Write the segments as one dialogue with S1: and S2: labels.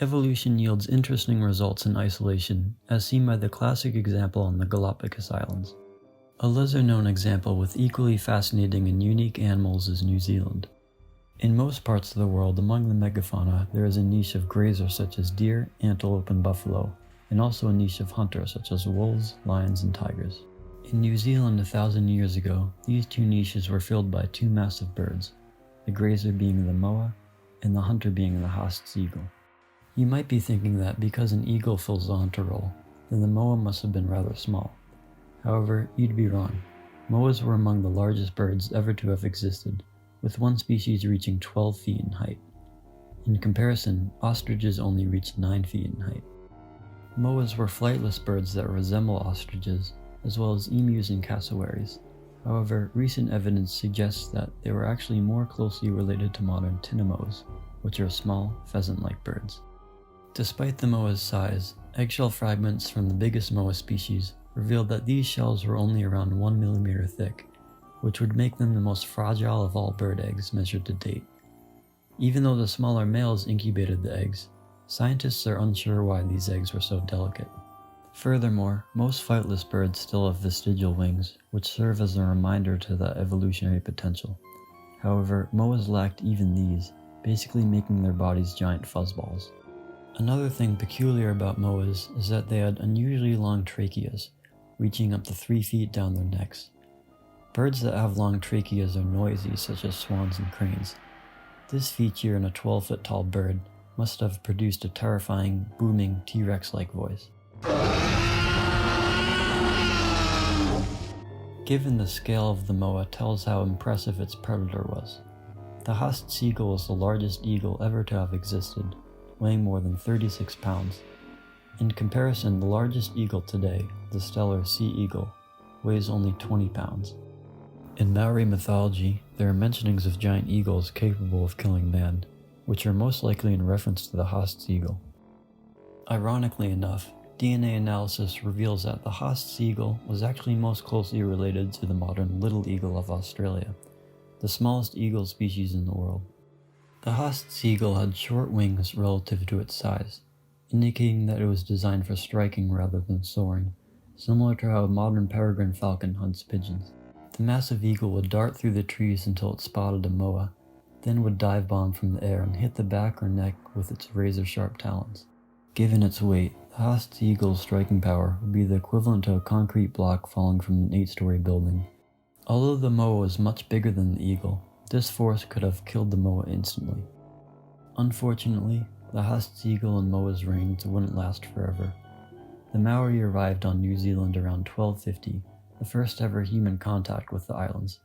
S1: Evolution yields interesting results in isolation, as seen by the classic example on the Galapagos Islands. A lesser-known example with equally fascinating and unique animals is New Zealand. In most parts of the world, among the megafauna, there is a niche of grazers such as deer, antelope, and buffalo, and also a niche of hunters such as wolves, lions, and tigers. In New Zealand 1,000 years ago, these two niches were filled by two massive birds, the grazer being the moa, and the hunter being the Haast's eagle. You might be thinking that because an eagle fills the hunter role, then the moa must have been rather small. However, you'd be wrong. Moas were among the largest birds ever to have existed, with one species reaching 12 feet in height. In comparison, ostriches only reached 9 feet in height. Moas were flightless birds that resemble ostriches, as well as emus and cassowaries. However, recent evidence suggests that they were actually more closely related to modern tinamous, which are small, pheasant-like birds. Despite the moa's size, eggshell fragments from the biggest moa species revealed that these shells were only around 1 millimeter thick, which would make them the most fragile of all bird eggs measured to date. Even though the smaller males incubated the eggs, scientists are unsure why these eggs were so delicate. Furthermore, most flightless birds still have vestigial wings, which serve as a reminder to that evolutionary potential. However, moas lacked even these, basically making their bodies giant fuzzballs. Another thing peculiar about moas is that they had unusually long tracheas, reaching up to 3 feet down their necks. Birds that have long tracheas are noisy, such as swans and cranes. This feature in a 12-foot tall bird must have produced a terrifying, booming T-Rex-like voice. Given the scale of the moa tells how impressive its predator was. The Haast's eagle is the largest eagle ever to have existed, weighing more than 36 pounds. In comparison, the largest eagle today, the stellar sea eagle, weighs only 20 pounds. In Maori mythology, there are mentionings of giant eagles capable of killing man, which are most likely in reference to the Haast's eagle. Ironically enough, DNA analysis reveals that the Haast's eagle was actually most closely related to the modern little eagle of Australia, the smallest eagle species in the world. The Haast's eagle had short wings relative to its size, indicating that it was designed for striking rather than soaring, similar to how a modern peregrine falcon hunts pigeons. The massive eagle would dart through the trees until it spotted a moa, then would dive bomb from the air and hit the back or neck with its razor-sharp talons. Given its weight, the Haast's eagle's striking power would be the equivalent to a concrete block falling from an 8-story building. Although the moa was much bigger than the eagle, this force could have killed the moa instantly. Unfortunately, the Haast's eagle and moa's reigns wouldn't last forever. The Maori arrived on New Zealand around 1250, the first ever human contact with the islands.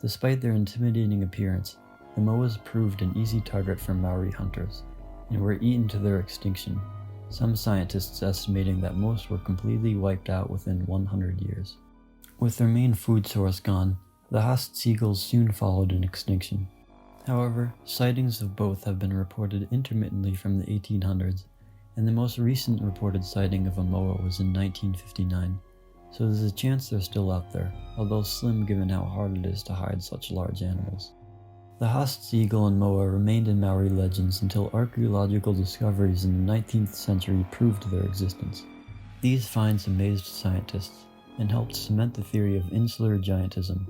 S1: Despite their intimidating appearance, the moas proved an easy target for Maori hunters, and were eaten to their extinction, some scientists estimating that most were completely wiped out within 100 years. With their main food source gone, the Haast's eagles soon followed in extinction. However, sightings of both have been reported intermittently from the 1800s, and the most recent reported sighting of a moa was in 1959, so there's a chance they're still out there, although slim given how hard it is to hide such large animals. The Haast's eagle and moa remained in Maori legends until archaeological discoveries in the 19th century proved their existence. These finds amazed scientists, and helped cement the theory of insular giantism,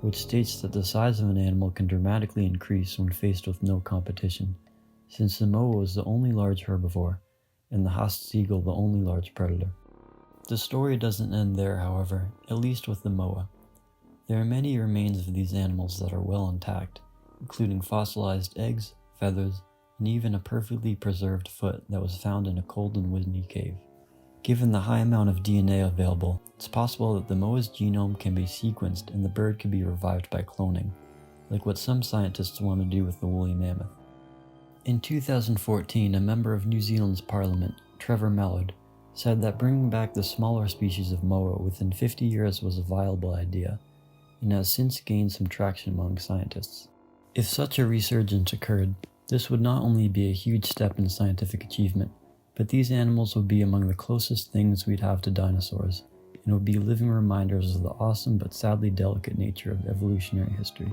S1: which states that the size of an animal can dramatically increase when faced with no competition, since the moa was the only large herbivore, and the Haast's eagle the only large predator. The story doesn't end there, however, at least with the moa. There are many remains of these animals that are well intact, including fossilized eggs, feathers, and even a perfectly preserved foot that was found in a cold and windy cave. Given the high amount of DNA available, it's possible that the moa's genome can be sequenced and the bird can be revived by cloning, like what some scientists want to do with the woolly mammoth. In 2014, a member of New Zealand's parliament, Trevor, said that bringing back the smaller species of moa within 50 years was a viable idea, and has since gained some traction among scientists. If such a resurgence occurred, this would not only be a huge step in scientific achievement, but these animals would be among the closest things we'd have to dinosaurs, and would be living reminders of the awesome but sadly delicate nature of evolutionary history.